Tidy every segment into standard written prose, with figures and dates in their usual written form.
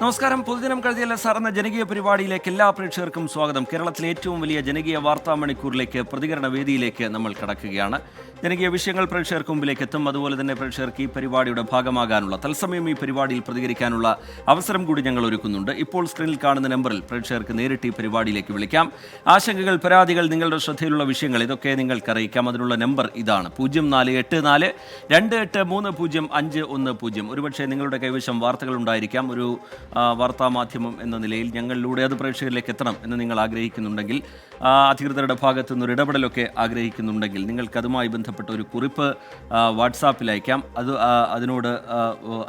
നമസ്കാരം. പൊതുദിനം കഴുതിയല്ല സാർ എന്ന ജനകീയ പരിപാടിയിലേക്ക് എല്ലാ പ്രേക്ഷകർക്കും സ്വാഗതം. കേരളത്തിലെ ഏറ്റവും വലിയ ജനകീയ വാർത്താ മണിക്കൂറിലേക്ക്, പ്രതികരണ വേദിയിലേക്ക് നമ്മൾ കടക്കുകയാണ്. ജനകീയ വിഷയങ്ങൾ പ്രേക്ഷകർക്ക് മുമ്പിലേക്ക് എത്തും. അതുപോലെ തന്നെ പ്രേക്ഷകർക്ക് ഈ പരിപാടിയുടെ ഭാഗമാകാനുള്ള, തത്സമയം ഈ പരിപാടിയിൽ പ്രതികരിക്കാനുള്ള അവസരം കൂടി ഞങ്ങൾ ഒരുക്കുന്നുണ്ട്. ഇപ്പോൾ സ്ക്രീനിൽ കാണുന്ന നമ്പറിൽ പ്രേക്ഷകർക്ക് നേരിട്ട് ഈ പരിപാടിയിലേക്ക് വിളിക്കാം. ആശങ്കകൾ, പരാതികൾ, നിങ്ങളുടെ ശ്രദ്ധയിലുള്ള വിഷയങ്ങൾ ഇതൊക്കെ നിങ്ങൾക്ക് അറിയിക്കാം. അതിനുള്ള നമ്പർ ഇതാണ്: 0484 28300510. ഒരുപക്ഷെ നിങ്ങളുടെ കൈവശം വാർത്തകൾ ഉണ്ടായിരിക്കാം. ഒരു വാർത്താമാധ്യമം എന്ന നിലയിൽ ഞങ്ങളിലൂടെ അത് പ്രേക്ഷകരിലേക്ക് എത്തണം എന്ന് നിങ്ങൾ ആഗ്രഹിക്കുന്നുണ്ടെങ്കിൽ, അധികൃതരുടെ ഭാഗത്തു നിന്നൊരു ഇടപെടലൊക്കെ ആഗ്രഹിക്കുന്നുണ്ടെങ്കിൽ, നിങ്ങൾക്ക് അതുമായി ബന്ധപ്പെട്ട ഒരു കുറിപ്പ് വാട്സാപ്പിൽ അയക്കാം. അതിനോട്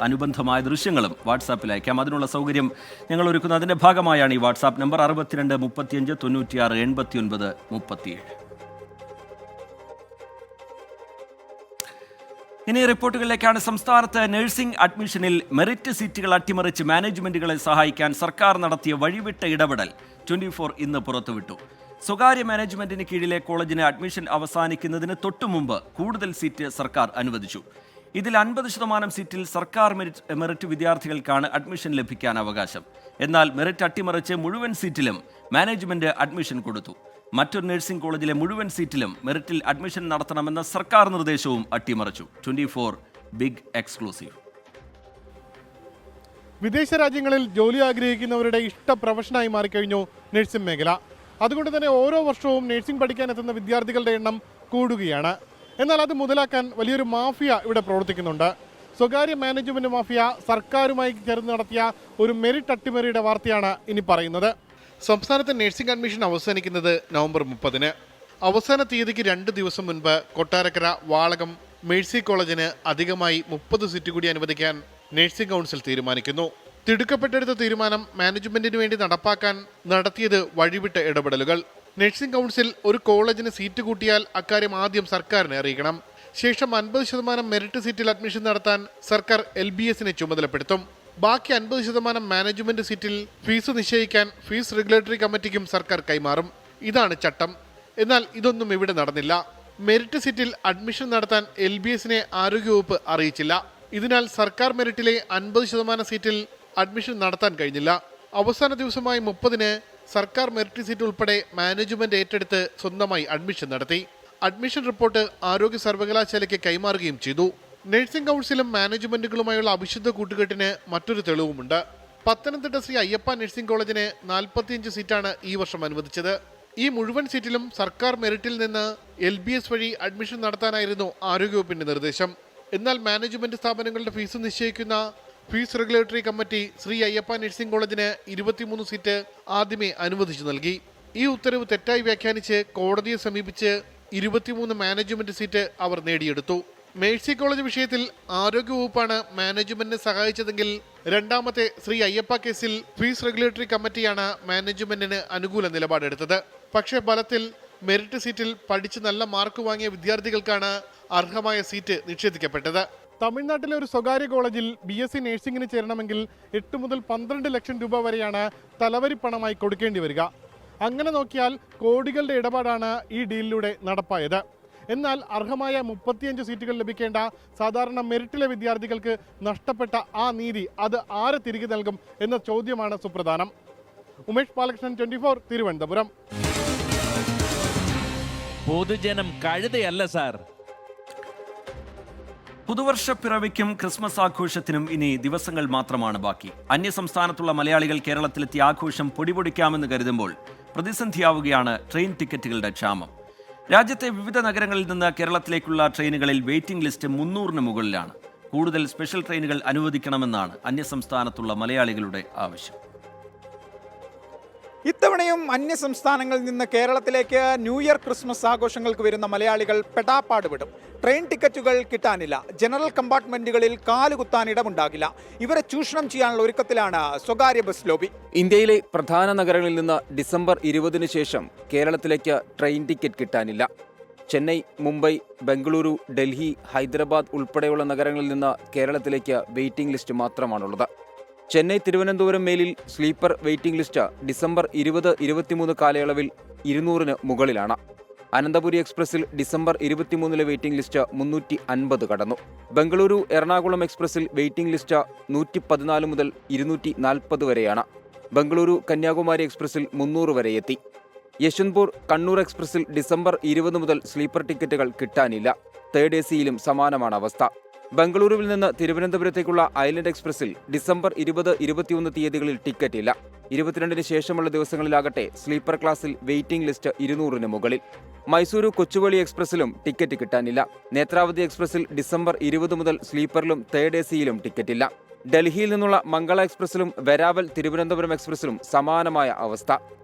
അനുബന്ധമായ ദൃശ്യങ്ങളും വാട്സാപ്പിൽ അയക്കാം. അതിനുള്ള സൗകര്യം ഞങ്ങൾ ഒരുക്കുന്നത്. അതിൻ്റെ ഭാഗമായാണ് ഈ വാട്സാപ്പ് നമ്പർ 62 35 96 89 37. ഇനി റിപ്പോർട്ടുകളിലേക്കാണ്. സംസ്ഥാനത്ത് നഴ്സിംഗ് അഡ്മിഷനിൽ മെറിറ്റ് സീറ്റുകൾ അട്ടിമറിച്ച് മാനേജ്മെന്റുകളെ സഹായിക്കാൻ സർക്കാർ നടത്തിയ വഴിവിട്ട ഇടപെടൽ 24 ഇന്ന് പുറത്തുവിട്ടു. സ്വകാര്യ മാനേജ്മെന്റിന് കീഴിലെ കോളേജിന് അഡ്മിഷൻ അവസാനിക്കുന്നതിന് തൊട്ടുമുമ്പ് കൂടുതൽ സീറ്റ് സർക്കാർ അനുവദിച്ചു. ഇതിൽ 50% സീറ്റിൽ സർക്കാർ മെറിറ്റ് വിദ്യാർത്ഥികൾക്കാണ് അഡ്മിഷൻ ലഭിക്കാൻ അവകാശം. എന്നാൽ മെറിറ്റ് അട്ടിമറിച്ച് മുഴുവൻ സീറ്റിലും മാനേജ്മെന്റ് അഡ്മിഷൻ കൊടുത്തു. മറ്റൊരു നഴ്സിംഗ് കോളേജിലെ മുഴുവൻ സീറ്റിലും മെറിറ്റിൽ അഡ്മിഷൻ നടത്തണമെന്ന സർക്കാർ നിർദ്ദേശവും അട്ടിമറിച്ചു. 24 ബിഗ് എക്സ്ക്ലൂസീവ്. വിദേശ രാജ്യങ്ങളിൽ ജോലി ആഗ്രഹിക്കുന്നവരുടെ ഇഷ്ട പ്രൊഫഷനായി മാറിക്കഴിഞ്ഞു നഴ്സിംഗ് മേഖല. അതുകൊണ്ട് തന്നെ ഓരോ വർഷവും നഴ്സിംഗ് പഠിക്കാനെത്തുന്ന വിദ്യാർത്ഥികളുടെ എണ്ണം കൂടുകയാണ്. എന്നാൽ അത് മുതലാക്കാൻ വലിയൊരു മാഫിയ ഇവിടെ പ്രവർത്തിക്കുന്നുണ്ട്. സ്വകാര്യ മാനേജ്മെന്റ് മാഫിയ സർക്കാരുമായി ചേർന്ന് നടത്തിയ ഒരു മെറിറ്റ് അട്ടിമറിയുടെ വാർത്തയാണ് ഇനി പറയുന്നത്. സംസ്ഥാനത്ത് നഴ്സിംഗ് അഡ്മിഷൻ അവസാനിക്കുന്നത് നവംബർ 30-ന്. അവസാന തീയതിക്ക് 2 ദിവസം മുൻപ് കൊട്ടാരക്കര, വാളകം മേഴ്സി കോളേജിന് അധികമായി 30 സീറ്റ് കൂടി അനുവദിക്കാൻ നഴ്സിംഗ് കൗൺസിൽ തീരുമാനിക്കുന്നു. തിടുക്കപ്പെട്ടെടുത്ത തീരുമാനം മാനേജ്മെന്റിന് വേണ്ടി നടപ്പാക്കാൻ നടത്തിയത് വഴിവിട്ട ഇടപെടലുകൾ. നഴ്സിംഗ് കൗൺസിൽ ഒരു കോളേജിന് സീറ്റ് കൂട്ടിയാൽ അക്കാര്യം ആദ്യം സർക്കാരിനെ അറിയിക്കണം. ശേഷം 50% മെറിറ്റ് സീറ്റിൽ അഡ്മിഷൻ നടത്താൻ സർക്കാർ LBSനെ ചുമതലപ്പെടുത്തും. ബാക്കി 50% മാനേജ്മെന്റ് സീറ്റിൽ ഫീസ് നിശ്ചയിക്കാൻ ഫീസ് റെഗുലേറ്ററി കമ്മിറ്റിക്കും സർക്കാർ കൈമാറും. ഇതാണ് ചട്ടം. എന്നാൽ ഇതൊന്നും ഇവിടെ നടന്നില്ല. മെറിറ്റ് സീറ്റിൽ അഡ്മിഷൻ നടത്താൻ LBSനെ ആരോഗ്യവകുപ്പ് അറിയിച്ചില്ല. ഇതിനാൽ സർക്കാർ മെറിറ്റിലെ 50% സീറ്റിൽ അഡ്മിഷൻ നടത്താൻ കഴിഞ്ഞില്ല. അവസാന ദിവസമായ 30-ന് സർക്കാർ മെറിറ്റ് സീറ്റ് ഉൾപ്പെടെ മാനേജ്മെന്റ് ഏറ്റെടുത്ത് സ്വന്തമായി അഡ്മിഷൻ നടത്തി. അഡ്മിഷൻ റിപ്പോർട്ട് ആരോഗ്യ സർവകലാശാലയ്ക്ക് കൈമാറുകയും ചെയ്തു. നഴ്സിംഗ് കൗൺസിലും മാനേജ്മെന്റുകളുമായുള്ള അവിശുദ്ധ കൂട്ടുകെട്ടിന് മറ്റൊരു തെളിവുമുണ്ട്. പത്തനംതിട്ട ശ്രീ അയ്യപ്പ നഴ്സിംഗ് കോളേജിന് 45 സീറ്റാണ് ഈ വർഷം അനുവദിച്ചത്. ഈ മുഴുവൻ സീറ്റിലും സർക്കാർ മെറിറ്റിൽ നിന്ന് LBS വഴി അഡ്മിഷൻ നടത്താനായിരുന്നു ആരോഗ്യവകുപ്പിന്റെ നിർദ്ദേശം. എന്നാൽ മാനേജ്മെന്റ് സ്ഥാപനങ്ങളുടെ ഫീസ് നിശ്ചയിക്കുന്ന fees regulatory committee Shri Ayyappa nursing കോളേജിന് 23 സീറ്റ് ആദ്യമേ അനുവദിച്ചു നൽകി. ഈ ഉത്തരവ് തെറ്റായി വ്യാഖ്യാനിച്ച് കോടതിയെ സമീപിച്ച് 23 മാനേജ്മെന്റ് സീറ്റ് അവർ നേടിയെടുത്തു. മേഴ്സി കോളേജ് വിഷയത്തിൽ ആരോഗ്യവകുപ്പാണ് മാനേജ്മെന്റിനെ സഹായിച്ചതെങ്കിൽ, രണ്ടാമത്തെ ശ്രീ അയ്യപ്പ കേസിൽ ഫീസ് റെഗുലേറ്ററി കമ്മിറ്റിയാണ് മാനേജ്മെന്റിന് അനുകൂല നിലപാടെടുത്തത്. പക്ഷേ ഫലത്തിൽ മെറിറ്റ് സീറ്റിൽ പഠിച്ച് നല്ല മാർക്ക് വാങ്ങിയ വിദ്യാർത്ഥികൾക്കാണ് അർഹമായ സീറ്റ് നിഷേധിക്കപ്പെട്ടത്. തമിഴ്നാട്ടിലെ ഒരു സ്വകാര്യ കോളേജിൽ BSc നഴ്സിംഗിന് ചേരണമെങ്കിൽ 8 മുതൽ 12 ലക്ഷം രൂപ വരെയാണ് തലവരിപ്പണമായി കൊടുക്കേണ്ടി വരിക. അങ്ങനെ നോക്കിയാൽ കോടികളുടെ ഇടപാടാണ് ഈ ഡീലിലൂടെ നടപ്പായത്. എന്നാൽ അർഹമായ 35 സീറ്റുകൾ ലഭിക്കേണ്ട സാധാരണ മെറിറ്റിലെ വിദ്യാർത്ഥികൾക്ക് നഷ്ടപ്പെട്ട ആ നീതി അത് ആര് തിരികെ നൽകും എന്ന ചോദ്യമാണ് സുപ്രധാനം. ഉമേഷ് ബാലകൃഷ്ണൻ, 24, തിരുവനന്തപുരം. പൊതുജനം കഴുതയല്ല സാർ. പുതുവർഷ പിറവിക്കും ക്രിസ്മസ് ആഘോഷത്തിനും ഇനി ദിവസങ്ങൾ മാത്രമാണ് ബാക്കി. അന്യസംസ്ഥാനത്തുള്ള മലയാളികൾ കേരളത്തിലെത്തി ആഘോഷം പൊടിപൊടിക്കാമെന്ന് കരുതുമ്പോൾ പ്രതിസന്ധിയാവുകയാണ് ട്രെയിൻ ടിക്കറ്റുകളുടെ ക്ഷാമം. രാജ്യത്തെ വിവിധ നഗരങ്ങളിൽ നിന്ന് കേരളത്തിലേക്കുള്ള ട്രെയിനുകളിൽ വെയിറ്റിംഗ് ലിസ്റ്റ് 300-ന് മുകളിലാണ്. കൂടുതൽ സ്പെഷ്യൽ ട്രെയിനുകൾ അനുവദിക്കണമെന്നാണ് അന്യസംസ്ഥാനത്തുള്ള മലയാളികളുടെ ആവശ്യം. ഇത്തവണയും അന്യസംസ്ഥാനങ്ങളിൽ നിന്ന് കേരളത്തിലേക്ക് ന്യൂ ഇയർ, ക്രിസ്മസ് ആഘോഷങ്ങൾക്ക് വരുന്ന മലയാളികൾ പെടാപ്പാട് വിടും. ട്രെയിൻ ടിക്കറ്റുകൾ കിട്ടാനില്ല. ജനറൽ കമ്പാർട്ട്മെന്റുകളിൽ കാലുകുത്താൻ ഇടമുണ്ടാകില്ല. ഇവരെ ചൂഷണം ചെയ്യാനുള്ള ഒരുക്കത്തിലാണ് സ്വകാര്യ ബസ് ലോബി. ഇന്ത്യയിലെ പ്രധാന നഗരങ്ങളിൽ നിന്ന് ഡിസംബർ 20-ന് ശേഷം കേരളത്തിലേക്ക് ട്രെയിൻ ടിക്കറ്റ് കിട്ടാനില്ല. ചെന്നൈ, മുംബൈ, ബംഗളൂരു, ഡൽഹി, ഹൈദരാബാദ് ഉൾപ്പെടെയുള്ള നഗരങ്ങളിൽ നിന്ന് കേരളത്തിലേക്ക് വെയിറ്റിംഗ് ലിസ്റ്റ് മാത്രമാണുള്ളത്. ചെന്നൈ, തിരുവനന്തപുരം മേലിൽ സ്ലീപ്പർ വെയിറ്റിംഗ് ലിസ്റ്റ് ഡിസംബർ 20-23 കാലയളവിൽ 200-ന് മുകളിലാണ്. അനന്തപുരി എക്സ്പ്രസിൽ ഡിസംബർ 23 വെയിറ്റിംഗ് ലിസ്റ്റ് 350 കടന്നു. ബംഗളൂരു എറണാകുളം എക്സ്പ്രസിൽ വെയിറ്റിംഗ് ലിസ്റ്റ് 114 മുതൽ 240 വരെയാണ്. ബംഗളൂരു കന്യാകുമാരി എക്സ്പ്രസിൽ 300 വരെ എത്തി. യശ്വന്ത്പൂർ കണ്ണൂർ എക്സ്പ്രസിൽ ഡിസംബർ 20 മുതൽ സ്ലീപ്പർ ടിക്കറ്റുകൾ കിട്ടാനില്ല. തേർഡ് AC-യിലും സമാനമാണ് അവസ്ഥ. ബംഗളൂരുവിൽ നിന്ന് തിരുവനന്തപുരത്തേക്കുള്ള ഐലൻഡ് എക്സ്പ്രസിൽ ഡിസംബർ 20, 21 തീയതികളിൽ ടിക്കറ്റ് ഇല്ല. 22-ന് ശേഷമുള്ള ദിവസങ്ങളിലാകട്ടെ സ്ലീപ്പർ ക്ലാസ്സിൽ വെയിറ്റിംഗ് ലിസ്റ്റ് 200-ന് മുകളിൽ. മൈസൂരു കൊച്ചുവേളി എക്സ്പ്രസിലും ടിക്കറ്റ് കിട്ടാനില്ല. നേത്രാവതി എക്സ്പ്രസിൽ ഡിസംബർ 20 മുതൽ സ്ലീപ്പറിലും തേർഡ് AC-യിലും ടിക്കറ്റില്ല. ഡൽഹിയിൽ നിന്നുള്ള മംഗള എക്സ്പ്രസിലും വെരാവൽ തിരുവനന്തപുരം എക്സ്പ്രസിലും സമാനമായ അവസ്ഥ.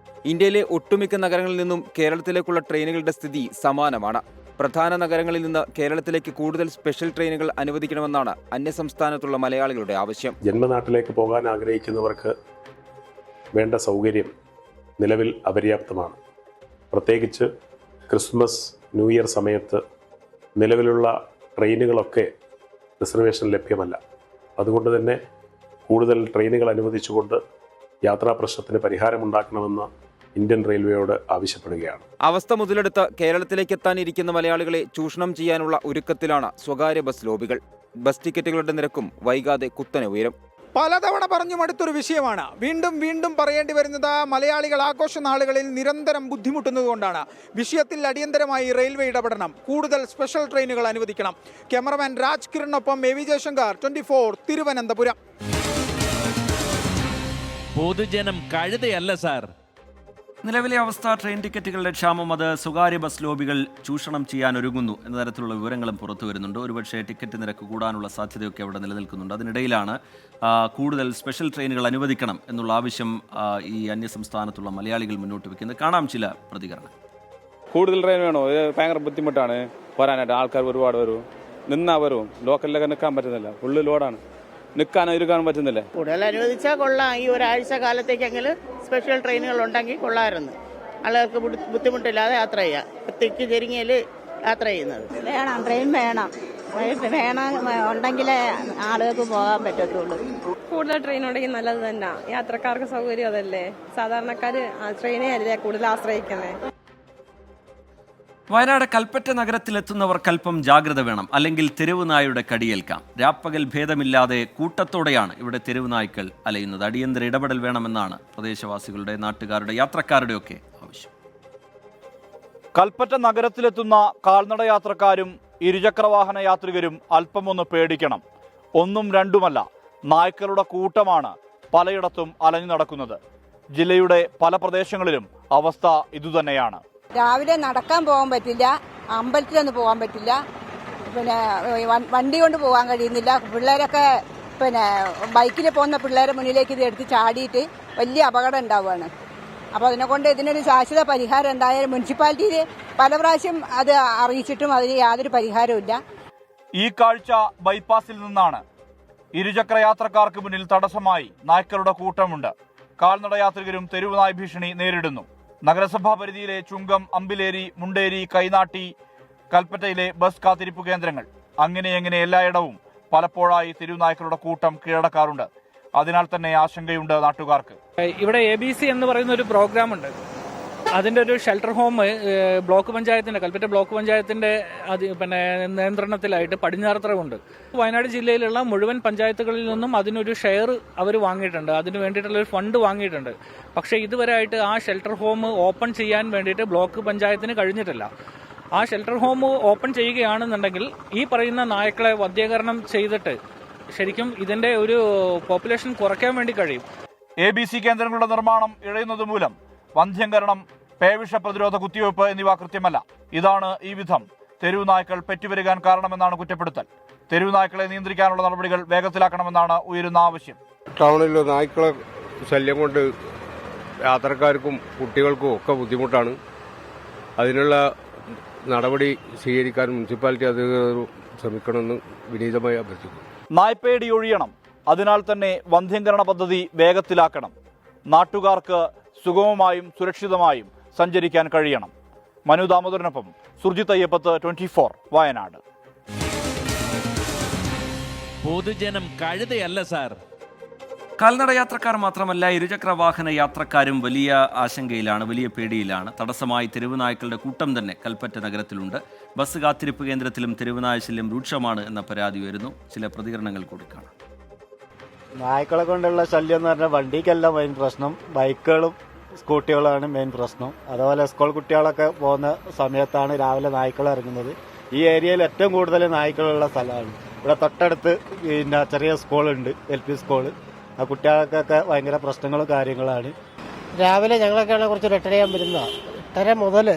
ഇന്ത്യയിലെ ഒട്ടുമിക്ക നഗരങ്ങളിൽ നിന്നും കേരളത്തിലേക്കുള്ള ട്രെയിനുകളുടെ സ്ഥിതി സമാനമാണ്. പ്രധാന നഗരങ്ങളിൽ നിന്ന് കേരളത്തിലേക്ക് കൂടുതൽ സ്പെഷ്യൽ ട്രെയിനുകൾ അനുവദിക്കണമെന്നാണ് അന്യസംസ്ഥാനത്തുള്ള മലയാളികളുടെ ആവശ്യം. ജന്മനാട്ടിലേക്ക് പോകാൻ ആഗ്രഹിക്കുന്നവർക്ക് വേണ്ട സൗകര്യം നിലവിൽ അപര്യാപ്തമാണ്. പ്രത്യേകിച്ച് ക്രിസ്മസ്, ന്യൂ ഇയർ സമയത്ത് നിലവിലുള്ള ട്രെയിനുകളൊക്കെ റിസർവേഷൻ ലഭ്യമല്ല. അതുകൊണ്ട് തന്നെ കൂടുതൽ ട്രെയിനുകൾ അനുവദിച്ചുകൊണ്ട് യാത്രാ പ്രശ്നത്തിന് പരിഹാരമുണ്ടാക്കണമെന്ന് ഇന്ത്യൻ റെയിൽവേയോട് ആവശ്യപ്പെടുകയാണ്. അവസ്ഥ മുതലെടുത്ത് കേരളത്തിലേക്ക് എത്താനിരിക്കുന്ന മലയാളികളെ ചൂഷണം ചെയ്യാനുള്ള ഒരുക്കത്തിലാണ് സ്വകാര്യ ബസ് ലോബികൾ. ബസ് ടിക്കറ്റുകളുടെ നിരക്കും വൈകാതെ കുത്തനെ ഉയരും. പലതവണ പറഞ്ഞു മടുത്തൊരു വിഷയമാണ്. വീണ്ടും വീണ്ടും പറയേണ്ടി വരുന്നത് മലയാളികൾ ആഘോഷ നാളുകളിൽ നിരന്തരം ബുദ്ധിമുട്ടുന്നതുകൊണ്ടാണ്. വിഷയത്തിൽ അടിയന്തരമായി റെയിൽവേ ഇടപെടണം. കൂടുതൽ സ്പെഷ്യൽ ട്രെയിനുകൾ അനുവദിക്കണം. ക്യാമറമാൻ രാജ് കിരണിനൊപ്പം AV ജയശങ്കർ, 24 തിരുവനന്തപുരം. പൊതുജനം കഴുതയല്ല സാർ. നിലവിലെ അവസ്ഥ ട്രെയിൻ ടിക്കറ്റുകളുടെ ക്ഷാമം അത് സ്വകാര്യ ബസ് ലോബികൾ ചൂഷണം ചെയ്യാൻ ഒരുങ്ങുന്നു എന്ന തരത്തിലുള്ള വിവരങ്ങളും പുറത്തു വരുന്നുണ്ട്. ഒരുപക്ഷെ ടിക്കറ്റ് നിരക്ക് കൂടാനുള്ള സാധ്യതയൊക്കെ അവിടെ നിലനിൽക്കുന്നുണ്ട്. അതിനിടയിലാണ് കൂടുതൽ സ്പെഷ്യൽ ട്രെയിനുകൾ അനുവദിക്കണം എന്നുള്ള ആവശ്യം ഈ അന്യസംസ്ഥാനത്തുള്ള മലയാളികൾ മുന്നോട്ട് വയ്ക്കുന്നത്. കാണാം ചില പ്രതികരണം. കൂടുതൽ ട്രെയിൻ വേണോ? ഭയങ്കര ബുദ്ധിമുട്ടാണ് വരാനായിട്ട്. ആൾക്കാർ ഒരുപാട് വരും, നിന്നാ വരും. ലോക്കലിലൊക്കെ നിൽക്കാൻ പറ്റുന്നില്ല, ഫുള്ള് ലോഡാണ്. നിൽക്കാനോ ഇരുക്കാനും പറ്റുന്നില്ല. കൂടുതൽ അനുവദിച്ചാൽ കൊള്ളാം. ഈ ഒരാഴ്ച കാലത്തേക്കെങ്കിലും സ്പെഷ്യൽ ട്രെയിനുകൾ ഉണ്ടെങ്കിൽ കൊള്ളാമായിരുന്നു. ആളുകൾക്ക് ബുദ്ധിമുട്ടില്ലാതെ യാത്ര ചെയ്യാം. തിക്കി ചെരിങ്ങയിൽ യാത്ര ചെയ്യുന്നത് വേണം. ട്രെയിൻ വേണം. ഉണ്ടെങ്കിലേ ആളുകൾക്ക് പോകാൻ പറ്റത്തുള്ളൂ. കൂടുതൽ ട്രെയിൻ ഉണ്ടെങ്കിൽ നല്ലത് തന്നെ. യാത്രക്കാർക്ക് സൗകര്യം അതല്ലേ. സാധാരണക്കാർ ട്രെയിനെ അല്ലേ കൂടുതൽ ആശ്രയിക്കുന്നത്. വയനാട് കൽപ്പറ്റ നഗരത്തിലെത്തുന്നവർക്കല്പം ജാഗ്രത വേണം, അല്ലെങ്കിൽ തെരുവ് നായയുടെ കടിയേൽക്കാം. രാപ്പകൽ ഭേദമില്ലാതെ കൂട്ടത്തോടെയാണ് ഇവിടെ തെരുവ് നായ്ക്കൾ അലയുന്നത്. അടിയന്തര ഇടപെടൽ വേണമെന്നാണ് പ്രദേശവാസികളുടെ, നാട്ടുകാരുടെ, യാത്രക്കാരുടെയൊക്കെ ആവശ്യം. കൽപ്പറ്റ നഗരത്തിലെത്തുന്ന കാൽനട യാത്രക്കാരും ഇരുചക്രവാഹന യാത്രികരും അല്പമൊന്ന് പേടിക്കണം. ഒന്നും രണ്ടുമല്ല, നായ്ക്കളുടെ കൂട്ടമാണ് പലയിടത്തും അലഞ്ഞു നടക്കുന്നത്. ജില്ലയുടെ പല പ്രദേശങ്ങളിലും അവസ്ഥ ഇതുതന്നെയാണ്. രാവിലെ നടക്കാൻ പോകാൻ പറ്റില്ല, അമ്പലത്തിലൊന്നും പോകാൻ പറ്റില്ല, പിന്നെ വണ്ടി കൊണ്ട് പോകാൻ കഴിയുന്നില്ല. പിള്ളേരൊക്കെ ബൈക്കിൽ പോകുന്ന പിള്ളേരെ മുന്നിലേക്ക് ഇത് എടുത്ത് ചാടിയിട്ട് വലിയ അപകടം ഉണ്ടാവുകയാണ്. അപ്പോൾ അതിനെക്കൊണ്ട് ഇതിനൊരു ശാശ്വത പരിഹാരം എന്തായാലും മുനിസിപ്പാലിറ്റിയിൽ പല പ്രാവശ്യം അത് അറിയിച്ചിട്ടും അതിന് യാതൊരു പരിഹാരവും. ഈ കാഴ്ച ബൈപ്പാസിൽ നിന്നാണ്. ഇരുചക്ര യാത്രക്കാർക്ക് മുന്നിൽ തടസ്സമായി നായ്ക്കളുടെ കൂട്ടമുണ്ട്. കാൽനട യാത്രികരും തെരുവ് നായ് ഭീഷണി നേരിടുന്നു. നഗരസഭാ പരിധിയിലെ ചുങ്കം, അമ്പിലേരി, മുണ്ടേരി, കൈനാട്ടി, കൽപ്പറ്റയിലെ ബസ് കാത്തിരിപ്പ് കേന്ദ്രങ്ങൾ, അങ്ങനെ എല്ലായിടവും പലപ്പോഴായി തെരുവുനായ്ക്കളുടെ കൂട്ടം കീഴടക്കാറുണ്ട്. അതിനാൽ തന്നെ ആശങ്കയുണ്ട് നാട്ടുകാർക്ക്. ഇവിടെ ABC എന്ന് പറയുന്ന ഒരു പ്രോഗ്രാം ഉണ്ട്. അതിൻ്റെ ഒരു ഷെൽട്ടർ ഹോം ബ്ലോക്ക് പഞ്ചായത്തിൻ്റെ, കൽപ്പറ്റ ബ്ലോക്ക് പഞ്ചായത്തിൻ്റെ നിയന്ത്രണത്തിലായിട്ട് പടിഞ്ഞാറത്തറവുണ്ട്. വയനാട് ജില്ലയിലുള്ള മുഴുവൻ പഞ്ചായത്തുകളിൽ നിന്നും അതിനൊരു ഷെയർ അവർ വാങ്ങിയിട്ടുണ്ട്. അതിന് വേണ്ടിയിട്ടുള്ള ഒരു ഫണ്ട് വാങ്ങിയിട്ടുണ്ട്. പക്ഷേ ഇതുവരെ ആയിട്ട് ആ ഷെൽട്ടർ ഹോം ഓപ്പൺ ചെയ്യാൻ വേണ്ടിയിട്ട് ബ്ലോക്ക് പഞ്ചായത്തിന് കഴിഞ്ഞിട്ടില്ല. ആ ഷെൽട്ടർ ഹോം ഓപ്പൺ ചെയ്യുകയാണെന്നുണ്ടെങ്കിൽ ഈ പറയുന്ന നായ്ക്കളെ വന്ധ്യീകരണം ചെയ്തിട്ട് ശരിക്കും ഇതിൻ്റെ ഒരു പോപ്പുലേഷൻ കുറയ്ക്കാൻ വേണ്ടി കഴിയും. ABC കേന്ദ്രങ്ങളുടെ നിർമ്മാണം ഇഴയുന്നത് മൂലം വന്ധ്യംകരണം, പേവിഷ പ്രതിരോധ കുത്തിവയ്പ് എന്നിവ കൃത്യമല്ല. ഇതാണ് ഈ വിധം തെരുവ് നായ്ക്കൾ പെറ്റുവരുകാൻ കാരണമെന്നാണ് കുറ്റപ്പെടുത്തൽ. തെരുവ് നായ്ക്കളെ നിയന്ത്രിക്കാനുള്ള നടപടികൾ വേഗത്തിലാക്കണമെന്നാണ് ഉയരുന്ന ആവശ്യം. ടൗണിലെ നായ്ക്കളെ ശല്യം കൊണ്ട് യാത്രക്കാർക്കും കുട്ടികൾക്കും ഒക്കെ ബുദ്ധിമുട്ടാണ്. അതിനുള്ള നടപടി സ്വീകരിക്കാൻ മുനിസിപ്പാലിറ്റി അധികൃതർ ശ്രമിക്കണമെന്ന് വിനീതമായി അഭ്യർത്ഥിക്കുന്നു. നായ്പേടി ഒഴിയണം. അതിനാൽ തന്നെ വന്ധ്യംകരണ പദ്ധതി വേഗത്തിലാക്കണം. നാട്ടുകാർക്ക് സുഗമമായും സുരക്ഷിതമായും സഞ്ചരിക്കാൻ കഴിയണം. മനു ദാമോദരനൊപ്പം സുർജിത് അയ്യപ്പത്ത്, 24 വയനാട്. പൊതുജനം കഴുതയല്ല സാർ. കാൽനട യാത്രക്കാർ മാത്രമല്ല ഇരുചക്ര വാഹന യാത്രക്കാരും വലിയ ആശങ്കയിലാണ്, വലിയ പേടിയിലാണ്. തടസ്സമായി തെരുവ് നായ്ക്കളുടെ കൂട്ടം തന്നെ കൽപ്പറ്റ നഗരത്തിലുണ്ട്. ബസ് കാത്തിരിപ്പ് കേന്ദ്രത്തിലും തെരുവ് നായ ശല്യം രൂക്ഷമാണ് എന്ന പരാതി ഉയരുന്നു. ചില പ്രതികരണങ്ങൾ കൂടി കാണാം. നായ്ക്കളെ കൊണ്ടുള്ള ശല്യം എന്ന് പറഞ്ഞാൽ വണ്ടിക്കല്ല മെയിൻ പ്രശ്നം, ബൈക്കുകളും സ്കൂട്ടികളാണ് മെയിൻ പ്രശ്നം. അതുപോലെ സ്കൂൾ കുട്ടികളൊക്കെ പോകുന്ന സമയത്താണ് രാവിലെ നായ്ക്കൾ ഇറങ്ങുന്നത്. ഈ ഏരിയയിൽ ഏറ്റവും കൂടുതൽ നായ്ക്കളുള്ള സ്ഥലമാണ്. ഇവിടെ തൊട്ടടുത്ത് പിന്നെ ചെറിയ സ്കൂളുണ്ട്, LP സ്കൂള്. ആ കുട്ടികൾക്കൊക്കെ ഭയങ്കര പ്രശ്നങ്ങളും കാര്യങ്ങളാണ്. രാവിലെ ഞങ്ങളൊക്കെയാണ് കുറച്ച് 8:30 ആകുമ്പോൾ വരുന്നതാണ്. 8:30 മുതൽ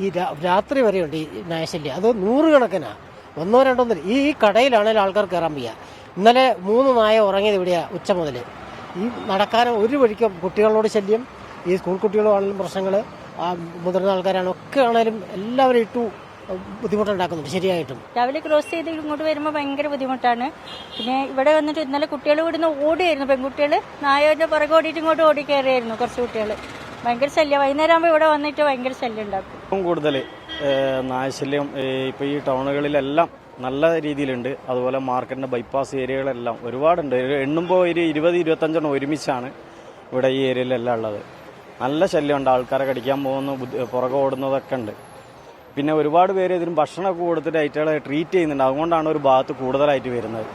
ഈ രാത്രി വരെയുണ്ട് ഈ നായശല്യം. അത് 100 കണക്കിനാണ്. 1 2 ഒന്നും. ഈ കടയിലാണെങ്കിലും ആൾക്കാർ കയറാൻ വയ്യ. ഇന്നലെ 3 നായ ഉറങ്ങിയത് ഇവിടെയാണ് ഉച്ച മുതൽ. ഈ നടക്കാനും ഒരു വഴിക്കും കുട്ടികളോട് ശല്യം, ഈ സ്കൂൾ കുട്ടികളാണെങ്കിലും പ്രശ്നങ്ങൾ, മുതിർന്ന ആൾക്കാരാണ് ഒക്കെ ആണെങ്കിലും എല്ലാവരും ഇട്ടു ബുദ്ധിമുട്ടുണ്ടാക്കുന്നുണ്ട്. ശരിയായിട്ടും രാവിലെ ക്രോസ് ചെയ്ത് ഇങ്ങോട്ട് വരുമ്പോൾ ഭയങ്കര ബുദ്ധിമുട്ടാണ്. പിന്നെ ഇവിടെ വന്നിട്ട് ഇന്നലെ കുട്ടികൾ ഇവിടുന്ന് ഓടിയായിരുന്നു, പെൺകുട്ടികൾ നായയുടെ പുറകെ ഓടിയിട്ട് ഇങ്ങോട്ട് ഓടി കയറിയായിരുന്നു കുറച്ച് കുട്ടികൾ. ഭയങ്കര ശല്യം. വൈകുന്നേരം ആകുമ്പോൾ ഇവിടെ വന്നിട്ട് ഭയങ്കര ശല്യം ഉണ്ടാക്കും. ഏറ്റവും കൂടുതൽ നായശല്യം ഇപ്പോൾ ഈ ടൗണുകളിലെല്ലാം നല്ല രീതിയിലുണ്ട്. അതുപോലെ മാർക്കറ്റിൻ്റെ ബൈപ്പാസ് ഏരിയകളെല്ലാം ഒരുപാടുണ്ട്. എണ്ണുമ്പോൾ ഒരു 20-25 ഒരുമിച്ചാണ് ഇവിടെ ഈ ഏരിയയിലെല്ലാം ഉള്ളത്. നല്ല ശല്യമുണ്ട്. ആൾക്കാരെ കടിക്കാൻ പോകുന്നു, പുറകെ ഓടുന്നതൊക്കെ ഉണ്ട്. പിന്നെ ഒരുപാട് പേര് ഇതിന് ഭക്ഷണമൊക്കെ കൊടുത്തിട്ട് ഐറ്റകളെ ട്രീറ്റ് ചെയ്യുന്നുണ്ട്. അതുകൊണ്ടാണ് ഒരു ഭാഗത്ത് കൂടുതലായിട്ട് വരുന്നത്.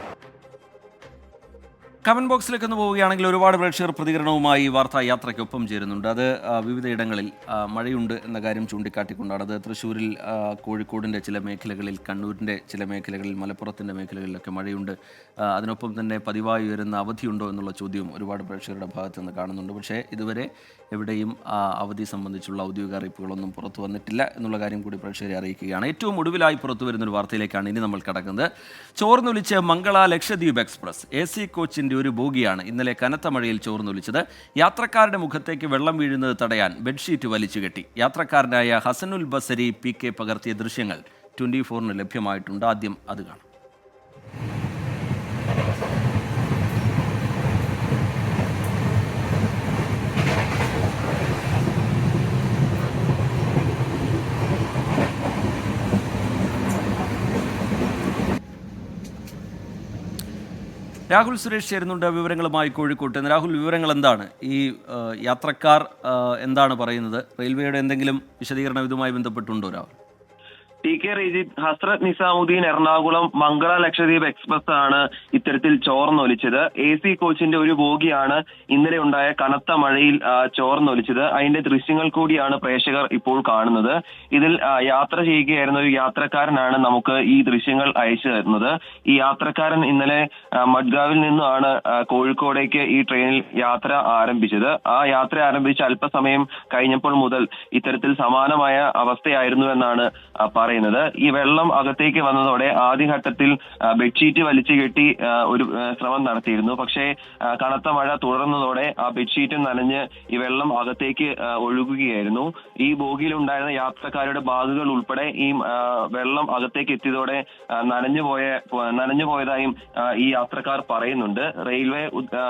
കമന്റ് ബോക്സിലേക്ക് ഒന്ന് പോവുകയാണെങ്കിൽ ഒരുപാട് പ്രേക്ഷകർ പ്രതികരണവുമായി വാർത്താ യാത്രയ്ക്കൊപ്പം ചേരുന്നുണ്ട്. അത് വിവിധയിടങ്ങളിൽ മഴയുണ്ട് എന്ന കാര്യം ചൂണ്ടിക്കാട്ടിക്കൊണ്ടാണ്. അത് തൃശ്ശൂരിൽ, കോഴിക്കോടിൻ്റെ ചില മേഖലകളിൽ, കണ്ണൂരിൻ്റെ ചില മേഖലകളിൽ, മലപ്പുറത്തിൻ്റെ മേഖലകളിലൊക്കെ മഴയുണ്ട്. അതിനൊപ്പം തന്നെ പതിവായി ഉയരുന്ന അവധിയുണ്ടോ എന്നുള്ള ചോദ്യവും ഒരുപാട് പ്രേക്ഷകരുടെ ഭാഗത്ത് നിന്ന് കാണുന്നുണ്ട്. പക്ഷേ ഇതുവരെ എവിടെയും അവധി സംബന്ധിച്ചുള്ള ഔദ്യോഗിക അറിയിപ്പുകളൊന്നും പുറത്തു വന്നിട്ടില്ല എന്നുള്ള കാര്യം കൂടി പ്രേക്ഷകരെ അറിയിക്കുകയാണ്. ഏറ്റവും ഒടുവിലായി പുറത്തു വരുന്നൊരു വാർത്തയിലേക്കാണ് ഇനി നമ്മൾ കടക്കുന്നത്. ചോർന്നൊലിച്ച് മംഗള ലക്ഷദ്വീപ് എക്സ്പ്രസ് AC കോച്ചിൻ്റെ ഒരു ബോഗിയാണ് ഇന്നലെ കനത്ത മഴയിൽ ചോർന്നൊലിച്ചത്. യാത്രക്കാരുടെ മുഖത്തേക്ക് വെള്ളം വീഴുന്നത് തടയാൻ ബെഡ്ഷീറ്റ് വലിച്ചുകെട്ടി. യാത്രക്കാരനായ ഹസനുൽ ബസരി PK പകർത്തിയ ദൃശ്യങ്ങൾ 24 ലഭ്യമായിട്ടുണ്ട്. ആദ്യം അത് കാണാം. രാഹുൽ സുരേഷ് ചേരുന്നുണ്ട് വിവരങ്ങളുമായി കോഴിക്കോട്ട്. രാഹുൽ, വിവരങ്ങൾ എന്താണ്? ഈ യാത്രക്കാർ എന്താണ് പറയുന്നത്? റെയിൽവേയുടെ എന്തെങ്കിലും വിശദീകരണം ഇതുമായി ബന്ധപ്പെട്ടുണ്ടോ രാഹുൽ? TK റീജിത്ത്, ഹസ്രത്ത് നിസാമുദ്ദീൻ എറണാകുളം മംഗള ലക്ഷദ്വീപ് എക്സ്പ്രസ് ആണ് ഇത്തരത്തിൽ ചോർന്നൊലിച്ചത്. AC കോച്ചിന്റെ ഒരു ബോഗിയാണ് ഇന്നലെ ഉണ്ടായ കനത്ത മഴയിൽ ചോർന്നൊലിച്ചത്. അതിന്റെ ദൃശ്യങ്ങൾ കൂടിയാണ് പ്രേക്ഷകർ ഇപ്പോൾ കാണുന്നത്. ഇതിൽ യാത്ര ചെയ്യുകയായിരുന്ന ഒരു യാത്രക്കാരനാണ് നമുക്ക് ഈ ദൃശ്യങ്ങൾ അയച്ചു തരുന്നത്. ഈ യാത്രക്കാരൻ ഇന്നലെ മഡ്ഗാവിൽ നിന്നാണ് കോഴിക്കോടേക്ക് ഈ ട്രെയിനിൽ യാത്ര ആരംഭിച്ചത്. ആ യാത്ര ആരംഭിച്ച് അല്പസമയം കഴിഞ്ഞപ്പോൾ മുതൽ ഇത്തരത്തിൽ സമാനമായ അവസ്ഥയായിരുന്നു എന്നാണ് പറയുന്നത്. ഈ വെള്ളം അകത്തേക്ക് വന്നതോടെ ആദ്യഘട്ടത്തിൽ ബെഡ്ഷീറ്റ് വലിച്ചു കെട്ടി ഒരു ശ്രമം നടത്തിയിരുന്നു. പക്ഷേ കനത്ത മഴ തുടർന്നതോടെ ആ ബെഡ്ഷീറ്റ് നനഞ്ഞ് ഈ വെള്ളം അകത്തേക്ക് ഒഴുകുകയായിരുന്നു. ഈ ബോഗിയിലുണ്ടായിരുന്ന യാത്രക്കാരുടെ ബാഗുകൾ ഉൾപ്പെടെ ഈ വെള്ളം അകത്തേക്ക് എത്തിയതോടെ നനഞ്ഞു പോയതായും ഈ യാത്രക്കാർ പറയുന്നുണ്ട്. റെയിൽവേ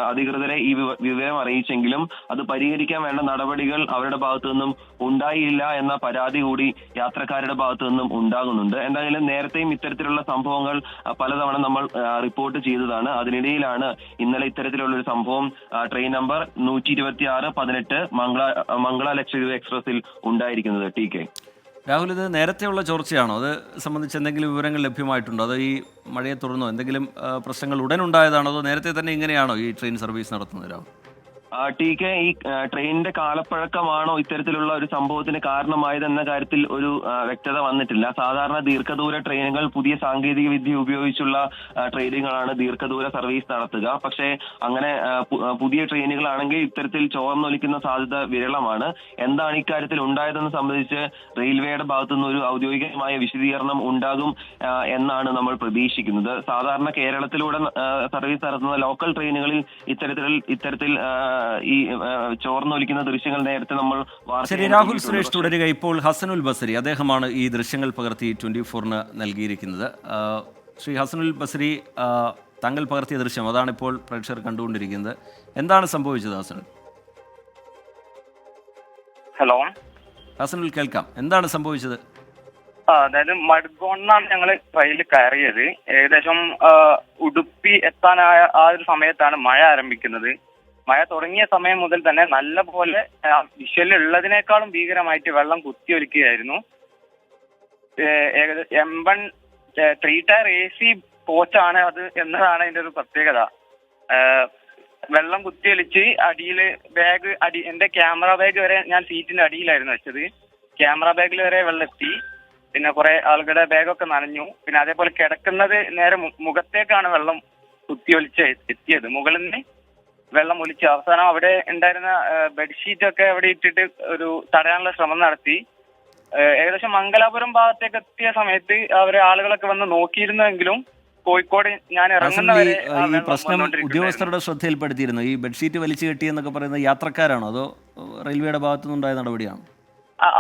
അധികൃതരെ ഈ വിവരം അറിയിച്ചെങ്കിലും അത് പരിഹരിക്കാൻ വേണ്ട നടപടികൾ അവരുടെ ഭാഗത്തു നിന്നും ഉണ്ടായില്ല എന്ന പരാതി കൂടി യാത്രക്കാരുടെ ഭാഗത്തു നിന്നും ഉണ്ടാകുന്നുണ്ട്. എന്തായാലും നേരത്തെയും ഇത്തരത്തിലുള്ള സംഭവങ്ങൾ പലതവണ നമ്മൾ റിപ്പോർട്ട് ചെയ്തതാണ്. അതിനിടയിലാണ് ഇന്നലെ ഇത്തരത്തിലുള്ള ഒരു സംഭവം ട്രെയിൻ നമ്പർ 126-18 മംഗള ലക്ഷദ്വീപ് എക്സ്പ്രസിൽ ഉണ്ടായിരിക്കുന്നത്. TK രാഹുൽ, ഇത് നേരത്തെയുള്ള ചോർച്ചയാണോ? അത് സംബന്ധിച്ച് എന്തെങ്കിലും വിവരങ്ങൾ ലഭ്യമായിട്ടുണ്ടോ? അതോ ഈ മഴയെ തുടർന്നോ എന്തെങ്കിലും പ്രശ്നങ്ങൾ ഉടൻ ഉണ്ടായതാണോ? അതോ നേരത്തെ തന്നെ ഇങ്ങനെയാണോ ഈ ട്രെയിൻ സർവീസ് നടത്തുന്നത് രാഹുൽ? TK, ഈ ട്രെയിനിന്റെ കാലപ്പഴക്കമാണോ ഇത്തരത്തിലുള്ള ഒരു സംഭവത്തിന് കാരണമായതെന്ന കാര്യത്തിൽ ഒരു വ്യക്തത വന്നിട്ടില്ല. സാധാരണ ദീർഘദൂര ട്രെയിനുകൾ പുതിയ സാങ്കേതിക വിദ്യ ഉപയോഗിച്ചുള്ള ട്രെയിനുകളാണ് ദീർഘദൂര സർവീസ് നടത്തുക. പക്ഷേ അങ്ങനെ പുതിയ ട്രെയിനുകളാണെങ്കിൽ ഇത്തരത്തിൽ ചോർന്നൊലിക്കുന്ന സാധ്യത വിരളമാണ്. എന്താണ് ഇക്കാര്യത്തിൽ ഉണ്ടായതെന്ന് സംബന്ധിച്ച് റെയിൽവേയുടെ ഭാഗത്തുനിന്ന് ഒരു ഔദ്യോഗികമായ വിശദീകരണം ഉണ്ടാകും എന്നാണ് നമ്മൾ പ്രതീക്ഷിക്കുന്നത്. സാധാരണ കേരളത്തിലൂടെ സർവീസ് നടത്തുന്ന ലോക്കൽ ട്രെയിനുകളിൽ ഇത്തരത്തിൽ ഈ ചോർന്നൊലിക്കുന്ന ദൃശ്യങ്ങൾ നേരത്തെ നമ്മൾ ശരി. രാഹുൽ സുരേഷ് തുടരുക. ഇപ്പോൾ ഹസനുൽ ബസരി, അദ്ദേഹമാണ് ഈ ദൃശ്യങ്ങൾ പകർത്തി 24 നൽകിയിരിക്കുന്നത്. ശ്രീ ഹസനുൽ ബസരി, താങ്കൾ പകർത്തിയ ദൃശ്യം അതാണ് ഇപ്പോൾ പ്രേക്ഷകർ കണ്ടുകൊണ്ടിരിക്കുന്നത്. എന്താണ് സംഭവിച്ചത് ഹസനുൽ? ഹലോ ഹസനുൽ, കേൾക്കാം. എന്താണ് സംഭവിച്ചത്? അതായത് മഡ്ഗോണിനാണ് ഞങ്ങൾ ട്രെയിനിൽ കയറിയത്. ഏകദേശം ഉടുപ്പി എത്താനായ ആ ഒരു സമയത്താണ് മഴ ആരംഭിക്കുന്നത്. മഴ തുടങ്ങിയ സമയം മുതൽ തന്നെ നല്ല പോലെ വിഷ്വലുള്ളതിനേക്കാളും ഭീകരമായിട്ട് വെള്ളം കുത്തിയൊലിക്കുകയായിരുന്നു. ഏകദേശം M1 3 ടയർ AC കോച്ചാണ് അത് എന്നതാണ് അതിന്റെ ഒരു പ്രത്യേകത. വെള്ളം കുത്തിയൊലിച്ച് അടിയില് എന്റെ ക്യാമറ ബാഗ് വരെ ഞാൻ സീറ്റിന്റെ അടിയിലായിരുന്നു വെച്ചത്. ക്യാമറ ബാഗിൽ വരെ വെള്ളം എത്തി. പിന്നെ കുറെ ആളുകളുടെ ബാഗൊക്കെ നനഞ്ഞു. പിന്നെ അതേപോലെ കിടക്കുന്നത് നേരെ മുഖത്തേക്കാണ് വെള്ളം കുത്തിയൊലിച്ച് എത്തിയത്. മുകളിൽ നിന്ന് വെള്ളം ഒലിച്ച് അവസാനം അവിടെ ഉണ്ടായിരുന്ന ബെഡ്ഷീറ്റ് ഒക്കെ അവിടെ ഇട്ടിട്ട് ഒരു തടയാനുള്ള ശ്രമം നടത്തി. ഏകദേശം മംഗലാപുരം ഭാഗത്തേക്ക് എത്തിയ സമയത്ത് അവരെ ആളുകളൊക്കെ വന്ന് നോക്കിയിരുന്നെങ്കിലും കോഴിക്കോട് ഞാൻ ഇറങ്ങുന്നവരെ ഈ പ്രശ്നം ഉദ്യോഗസ്ഥരുടെ ശ്രദ്ധയിൽപ്പെടുത്തിയിരുന്നു. ഈ ബെഡ്ഷീറ്റ് വലിച്ചു കെട്ടിയെന്നൊക്കെ പറയുന്നത് യാത്രക്കാരാണോ അതോ റെയിൽവേയുടെ ഭാഗത്തുനിന്നുണ്ടായ നടപടിയാണോ?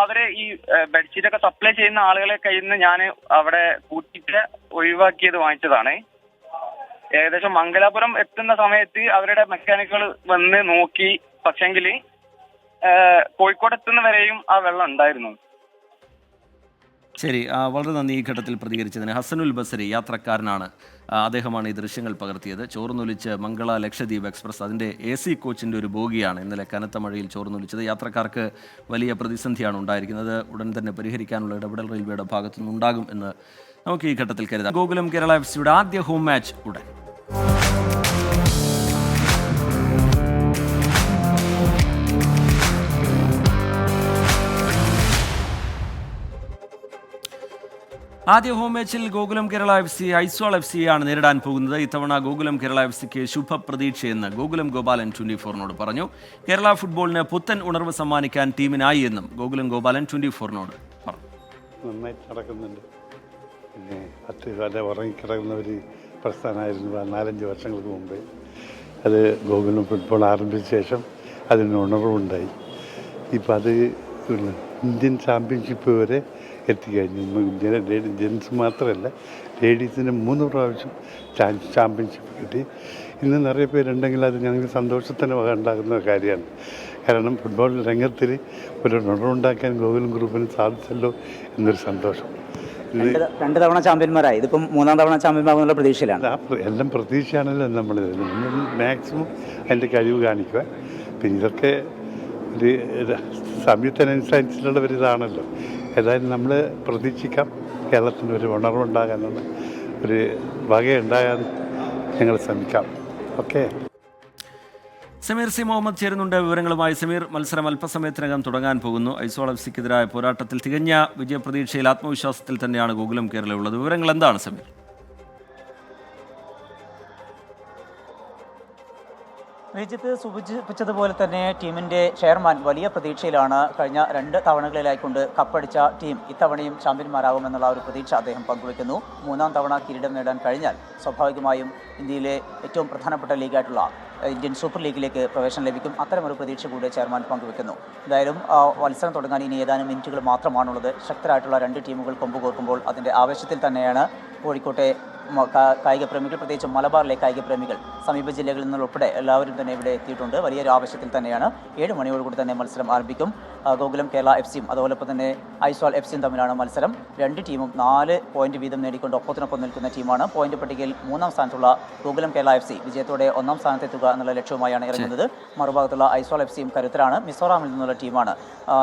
അവരെ ഈ ബെഡ്ഷീറ്റ് ഒക്കെ സപ്ലൈ ചെയ്യുന്ന ആളുകളെ കയ്യിൽ നിന്ന് ഞാൻ അവിടെ കൂട്ടിയിട്ട് ഒഴിവാക്കിയത് വാങ്ങിച്ചതാണ്. ഏകദേശം മംഗലാപുരം എത്തുന്ന സമയത്ത് അവരുടെ മെക്കാനിക്കുകൾ വന്ന് നോക്കി. പക്ഷെങ്കിൽ കോഴിക്കോട് എത്തുന്നവരെയും ആ വെള്ളം ഉണ്ടായിരുന്നു. ശരി, വളരെ നന്ദി ഈ ഘട്ടത്തിൽ പ്രതികരിച്ചതിന്. ഹസനുൽ ബസരി യാത്രക്കാരനാണ്, അദ്ദേഹമാണ് ഈ ദൃശ്യങ്ങൾ പകർത്തിയത്. ചോർന്നൊലിച്ച് മംഗള ലക്ഷദ്വീപ് എക്സ്പ്രസ് അതിൻ്റെ AC കോച്ചിൻ്റെ ഒരു ബോഗിയാണ് ഇന്നലെ കനത്ത മഴയിൽ ചോർന്നൊലിച്ചത്. യാത്രക്കാർക്ക് വലിയ പ്രതിസന്ധിയാണ് ഉണ്ടായിരിക്കുന്നത്. ഉടൻ തന്നെ പരിഹരിക്കാനുള്ള ഇടപെടൽ റെയിൽവേയുടെ ഭാഗത്തുനിന്നുണ്ടാകും എന്ന് നമുക്ക് ഈ ഘട്ടത്തിൽ കരുതാം. ഗോകുലം കേരള FCയുടെ ആദ്യ ഹോം മാച്ച് ഉടൻ. ആദ്യ ഹോം മാച്ചിൽ ഗോകുലം കേരള FC ഐസ്വാൾ FCയാണ് നേരിടാൻ പോകുന്നത്. ഇത്തവണ ഗോകുലം കേരള FCക്ക് ശുഭപ്രതീക്ഷയെന്ന് ഗോകുലം ഗോപാലൻ 24നോട് പറഞ്ഞു. കേരള ഫുട്ബോളിന് പുത്തൻ ഉണർവ് സമ്മാനിക്കാൻ ടീമിനായി എന്നും ഗോകുലം ഗോപാലൻ 24നോട് പറഞ്ഞു. നന്നായിട്ട് നടക്കുന്നുണ്ട്. പിന്നെ അത്യകാലം ഉറങ്ങിക്കിടക്കുന്ന ഒരു പ്രസ്ഥാനമായിരുന്നു 4-5 വർഷങ്ങൾക്ക് മുമ്പ്. അത് ഗോകുലം ഫുട്ബോൾ ആരംഭിച്ച ശേഷം അതിന് ഉണർവുണ്ടായി. ഇപ്പം അത് ഇന്ത്യൻ ചാമ്പ്യൻഷിപ്പ് വരെ എത്തിക്കഴിഞ്ഞു. ജെൻസ് മാത്രമല്ല, ലേഡീസിന് 3 പ്രാവശ്യം ചാമ്പ്യൻഷിപ്പ് കിട്ടി. ഇന്ന് നിറയെ പേരുണ്ടെങ്കിൽ അത് ഞങ്ങൾക്ക് സന്തോഷത്തിന് ഉണ്ടാകുന്ന കാര്യമാണ്. കാരണം ഫുട്ബോൾ രംഗത്തിൽ ഒരു ഉണർവുണ്ടാക്കാൻ ഗോകുലം ഗ്രൂപ്പിന് സാധിച്ചല്ലോ എന്നൊരു സന്തോഷം. 2 തവണ ചാമ്പ്യന്മാരായി, ഇതിപ്പം 3-ാം തവണ ചാമ്പ്യന്മാരെന്നുള്ള പ്രതീക്ഷയിലാണ്. എല്ലാം പ്രതീക്ഷയാണല്ലോ. നമ്മൾ മാക്സിമം അതിൻ്റെ കഴിവ് കാണിക്കുക. പിന്നെ ഇതൊക്കെ ഒരു സമയത്തിനനുസരിച്ചുള്ള ഒരു ഇതാണല്ലോ. ഏതായാലും നമ്മൾ പ്രതീക്ഷിക്കാം കേരളത്തിന് ഒരു ഉണർവുണ്ടാകാനുള്ള ഒരു വകയുണ്ടാകാൻ ഞങ്ങൾ ശ്രമിക്കാം. ഓക്കെ. സമീർ സി മുഹമ്മദ് ചേരുന്നുണ്ട് വിവരങ്ങളുമായി. സമീർ, മത്സരം അല്പസമയത്തിനകം തുടങ്ങാൻ പോകുന്നു. ഐസ്വാൾ FCക്കെതിരായ പോരാട്ടത്തിൽ തികഞ്ഞ വിജയപ്രതീക്ഷയിൽ ആത്മവിശ്വാസത്തിൽ തന്നെയാണ് ഗോകുലം കേരള ഉള്ളത്. വിവരങ്ങൾ എന്താണ് സമീർ? വിജിത്ത് സൂചിപ്പിച്ചതുപോലെ തന്നെ ടീമിൻ്റെ ചെയർമാൻ വലിയ പ്രതീക്ഷയിലാണ്. കഴിഞ്ഞ 2 തവണകളിലായിക്കൊണ്ട് കപ്പടിച്ച ടീം ഇത്തവണയും ചാമ്പ്യന്മാരാകുമെന്നുള്ള ഒരു പ്രതീക്ഷ അദ്ദേഹം പങ്കുവയ്ക്കുന്നു. 3-ാം തവണ കിരീടം നേടാൻ കഴിഞ്ഞാൽ സ്വാഭാവികമായും ഇന്ത്യയിലെ ഏറ്റവും പ്രധാനപ്പെട്ട ലീഗായിട്ടുള്ള ഇന്ത്യൻ സൂപ്പർ ലീഗിലേക്ക് പ്രവേശനം ലഭിക്കും. അത്തരമൊരു പ്രതീക്ഷ കൂടെ ചെയർമാൻ പങ്കുവെക്കുന്നു. എന്തായാലും മത്സരം തുടങ്ങാൻ ഇനി ഏതാനും മിനിറ്റുകൾ മാത്രമാണുള്ളത്. ശക്തരായിട്ടുള്ള 2 ടീമുകൾ കൊമ്പുകോർക്കുമ്പോൾ അതിൻ്റെ ആവേശത്തിൽ തന്നെയാണ് കോഴിക്കോട്ടെ കായിക പ്രേമികൾ, പ്രത്യേകിച്ച് മലബാറിലെ കായിക പ്രേമികൾ സമീപ ജില്ലകളിൽ നിന്നുൾപ്പെടെ എല്ലാവരും തന്നെ ഇവിടെ എത്തിയിട്ടുണ്ട്. വലിയൊരു ആവേശത്തിൽ തന്നെയാണ്. 7 മണിയോടുകൂടി തന്നെ മത്സരം ആരംഭിക്കും. ഗോകുലം കേരള FCയും അതോടൊപ്പം തന്നെ ഐസ്വാൾ FCയും തമ്മിലാണ് മത്സരം. 2 ടീമും 4 പോയിന്റ് വീതം നേടിക്കൊണ്ട് ഒപ്പത്തിനൊപ്പം നിൽക്കുന്ന ടീമാണ്. പോയിന്റ് പട്ടികയിൽ 3-ാം സ്ഥാനത്തുള്ള ഗോകുലം കേരള FC വിജയത്തോടെ 1-ാം സ്ഥാനത്തെത്തുക എന്നുള്ള ലക്ഷ്യവുമായാണ് ഇറങ്ങുന്നത്. മറുഭാഗത്തുള്ള ഐസ്വാൾ FCയും കരുത്തരാണ്. മിസോറാമിൽ നിന്നുള്ള ടീമാണ്.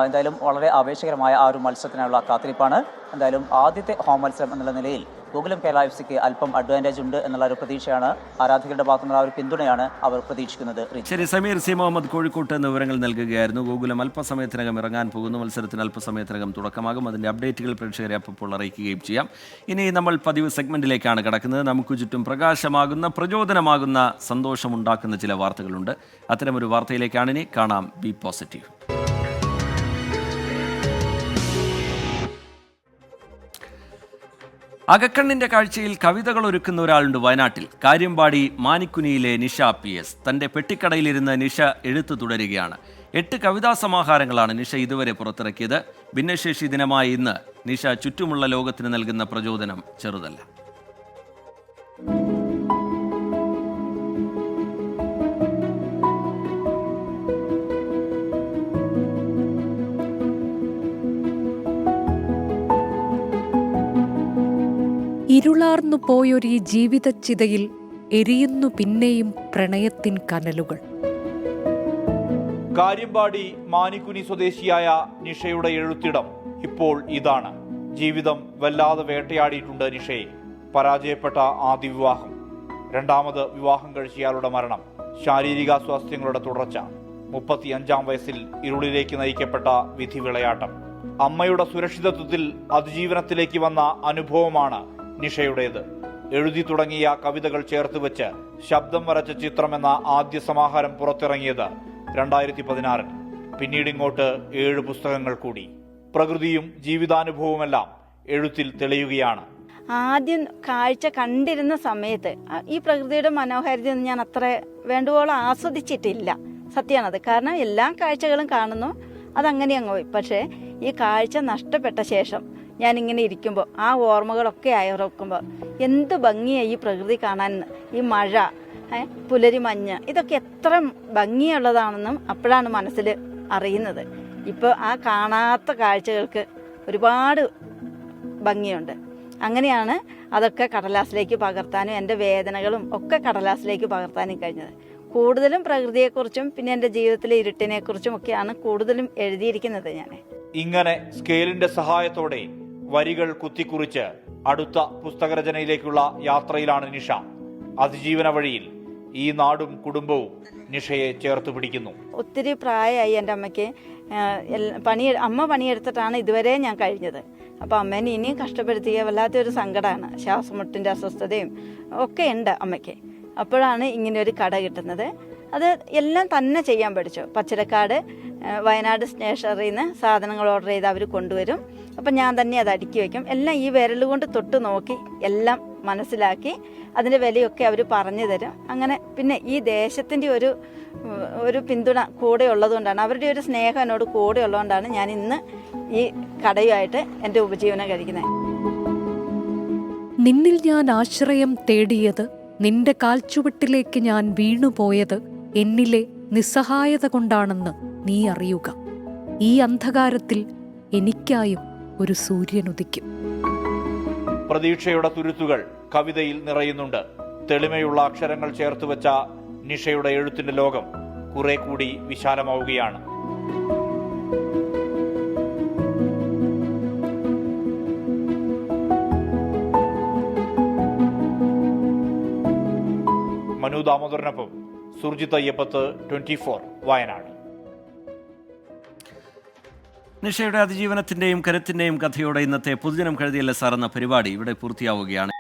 എന്തായാലും വളരെ ആവേശകരമായ ആ ഒരു മത്സരത്തിനുള്ള കാത്തിരിപ്പാണ്. എന്തായാലും ആദ്യത്തെ ഹോം മത്സരം എന്നുള്ള നിലയിൽ ഗോകുലം കേരള FCക്ക് അല്പം അഡ്വാൻറ്റേജ് ഉണ്ട് എന്നുള്ള ഒരു പ്രതീക്ഷയാണ്. ആരാധകരുടെ ഭാഗത്തുനിന്നുള്ള ഒരു പിന്തുണയാണ് അവർ പ്രതീക്ഷിക്കുന്നത്. ശരി, സമീർ സി മുഹമ്മദ് കോഴിക്കോട്ട് എന്ന വിവരങ്ങൾ നൽകുകയായിരുന്നു. ഗോകുലം അല്പസമയത്തിനകം ഇറങ്ങാൻ പോകുന്നു. മത്സരത്തിന് അല്പസമയത്തിനകം തുടക്കമാകും. അതിൻ്റെ അപ്ഡേറ്റുകൾ പ്രേക്ഷകരെ അപ്പോൾ അറിയിക്കുകയും ചെയ്യാം. ഇനി നമ്മൾ പതിവ് സെഗ്മെന്റിലേക്കാണ് കടക്കുന്നത്. നമുക്ക് ചുറ്റും പ്രകാശമാകുന്ന, പ്രചോദനമാകുന്ന, സന്തോഷമുണ്ടാക്കുന്ന ചില വാർത്തകളുണ്ട്. അത്തരമൊരു വാർത്തയിലേക്കാണ് ഇനി. കാണാം ബി പോസിറ്റീവ്. അകക്കണ്ണിന്റെ കാഴ്ചയിൽ കവിതകൾ ഒരുക്കുന്ന ഒരാളുണ്ട് വയനാട്ടിൽ. കാര്യമ്പാടി മാനിക്കുനിയിലെ നിഷ PS. തൻ്റെ പെട്ടിക്കടയിലിരുന്ന് നിഷ എഴുത്ത് തുടരുകയാണ്. 8 കവിതാ സമാഹാരങ്ങളാണ് നിഷ ഇതുവരെ പുറത്തിറക്കിയത്. ഭിന്നശേഷി ദിനമായ ഇന്ന് നിഷ ചുറ്റുമുള്ള ലോകത്തിന് നൽകുന്ന പ്രചോദനം ചെറുതല്ല. ഇരുളാർന്നു പോയൊരീ ജീവിതച്ചിതയിൽ എരിയുന്നു പിന്നെയും പ്രണയത്തിൻ കനലുകൾ. കാര്യമ്പാടി മാനിക്കുനി സ്വദേശിയായ നിഷയുടെ എഴുത്തിടം ഇപ്പോൾ ഇതാണ്. ജീവിതം വല്ലാതെ വേട്ടയാടിയിട്ടുണ്ട് നിഷയെ. പരാജയപ്പെട്ട ആദ്യ വിവാഹം, രണ്ടാമത് വിവാഹം കഴിച്ചയാളുടെ മരണം, ശാരീരികാസ്വാസ്ഥ്യങ്ങളുടെ തുടർച്ച, 35-ാം വയസ്സിൽ ഇരുളിലേക്ക് നയിക്കപ്പെട്ട വിധി വിളയാട്ടം. അമ്മയുടെ സുരക്ഷിതത്വത്തിൽ അതിജീവനത്തിലേക്ക് വന്ന അനുഭവമാണ് നിഷയുടേത്. എഴുതി തുടങ്ങിയ കവിതകൾ ചേർത്തുവെച്ച് ശബ്ദം വരച്ച ചിത്രമെന്ന ആദ്യ സമാഹാരം പുറത്തിറങ്ങിയത് 2016. പിന്നീടിങ്ങോട്ട് 7 പുസ്തകങ്ങൾ കൂടി. പ്രകൃതിയും ജീവിതാനുഭവവുമെല്ലാം എഴുത്തിൽ തെളിയുകയാണ്. ആദ്യം കാഴ്ച കണ്ടിരുന്ന സമയത്ത് ഈ പ്രകൃതിയുടെ മനോഹാരിതയൊന്നും ഞാൻ അത്ര വേണ്ടുവോളം ആസ്വദിച്ചിട്ടില്ല. സത്യമാണത്. കാരണം എല്ലാ കാഴ്ചകളും കാണുന്നു, അതങ്ങനെ അങ്ങ് പോയി. പക്ഷേ ഈ കാഴ്ച നഷ്ടപ്പെട്ട ശേഷം ഞാനിങ്ങനെ ഇരിക്കുമ്പോൾ ആ ഓർമ്മകളൊക്കെ അയറക്കുമ്പോൾ എന്ത് ഭംഗിയാണ് ഈ പ്രകൃതി കാണാൻ. ഈ മഴ, പുലരി മഞ്ഞ്, ഇതൊക്കെ എത്ര ഭംഗിയുള്ളതാണെന്നും അപ്പോഴാണ് മനസ്സിൽ അറിയുന്നത്. ഇപ്പോൾ ആ കാണാത്ത കാഴ്ചകൾക്ക് ഒരുപാട് ഭംഗിയുണ്ട്. അങ്ങനെയാണ് അതൊക്കെ കടലാസിലേക്ക് പകർത്താനും എൻ്റെ വേദനകളും ഒക്കെ കടലാസിലേക്ക് പകർത്താനും കഴിഞ്ഞത്. കൂടുതലും പ്രകൃതിയെക്കുറിച്ചും പിന്നെ എൻ്റെ ജീവിതത്തിലെ ഇരുട്ടിനെക്കുറിച്ചും ഒക്കെയാണ് കൂടുതലും എഴുതിയിരിക്കുന്നത് ഞാൻ. ഇങ്ങനെ സ്കെയിലിന്റെ സഹായത്തോടെ വരികൾ കുത്തിക്കുറിച്ച് അടുത്ത പുസ്തകരചനയിലേക്കുള്ള യാത്രയിലാണ് നിഷ. അതിജീവന വഴിയിൽ ഈ നാടും കുടുംബവും നിഷയെ ചേർത്ത് പിടിക്കുന്നു. ഒത്തിരി പ്രായമായി എൻ്റെ അമ്മയ്ക്ക്. അമ്മ പണിയെടുത്തിട്ടാണ് ഇതുവരെ ഞാൻ കഴിഞ്ഞത്. അപ്പോൾ അമ്മേനെ ഇനിയും കഷ്ടപ്പെടുത്തിയ വല്ലാത്തൊരു സങ്കടമാണ്. ശ്വാസമുട്ടിൻ്റെ അസ്വസ്ഥതയും ഒക്കെ ഉണ്ട് അമ്മയ്ക്ക്. അപ്പോഴാണ് ഇങ്ങനെ ഒരു കട കിട്ടുന്നത്. അത് എല്ലാം തന്നെ ചെയ്യാൻ പഠിച്ചു. പച്ചിലക്കാട് വയനാട് സ്റ്റേഷനറിയിൽ നിന്ന് സാധനങ്ങൾ ഓർഡർ ചെയ്ത് അവർ കൊണ്ടുവരും. അപ്പം ഞാൻ തന്നെ അത് അടുക്കി വയ്ക്കും. എല്ലാം ഈ വിരലുകൊണ്ട് തൊട്ട് നോക്കി എല്ലാം മനസ്സിലാക്കി അതിൻ്റെ വിലയൊക്കെ അവർ പറഞ്ഞു തരും. അങ്ങനെ പിന്നെ ഈ ദേശത്തിൻ്റെ ഒരു പിന്തുണ കൂടെ ഉള്ളതുകൊണ്ടാണ്, അവരുടെ ഒരു സ്നേഹം എന്നോട് കൂടെ ഉള്ളതുകൊണ്ടാണ് ഞാൻ ഇന്ന് ഈ കടയുമായിട്ട് എൻ്റെ ഉപജീവനം കഴിക്കുന്നത്. നിന്നിൽ ഞാൻ ആശ്രയം തേടിയത്, നിന്റെ കാൽച്ചുവട്ടിലേക്ക് ഞാൻ വീണുപോയത് എന്നിലെ നിസ്സഹായത കൊണ്ടാണെന്ന് നീ അറിയുക. ഈ അന്ധകാരത്തിൽ എനിക്കായും ഒരു സൂര്യനുദിക്കും. പ്രതീക്ഷയുടെ തുരുത്തുകൾ കവിതയിൽ നിറയുന്നുണ്ട്. തെളിമയുള്ള അക്ഷരങ്ങൾ ചേർത്തുവെച്ച നിഷയുടെ എഴുത്തിന്റെ ലോകം കുറെ കൂടി വിശാലമാവുകയാണ്. മനു ദാമോദരനൊപ്പം സുർജിത് അയ്യപ്പത്ത്, 24 വയനാട്. നിഷയുടെ അതിജീവനത്തിന്റെയും കരുത്തിന്റെയും കഥയോടെ ഇന്നത്തെ പൊതുജനം കഴുതിയല്ല സാർ എന്ന പരിപാടി ഇവിടെ പൂർത്തിയാവുകയാണ്.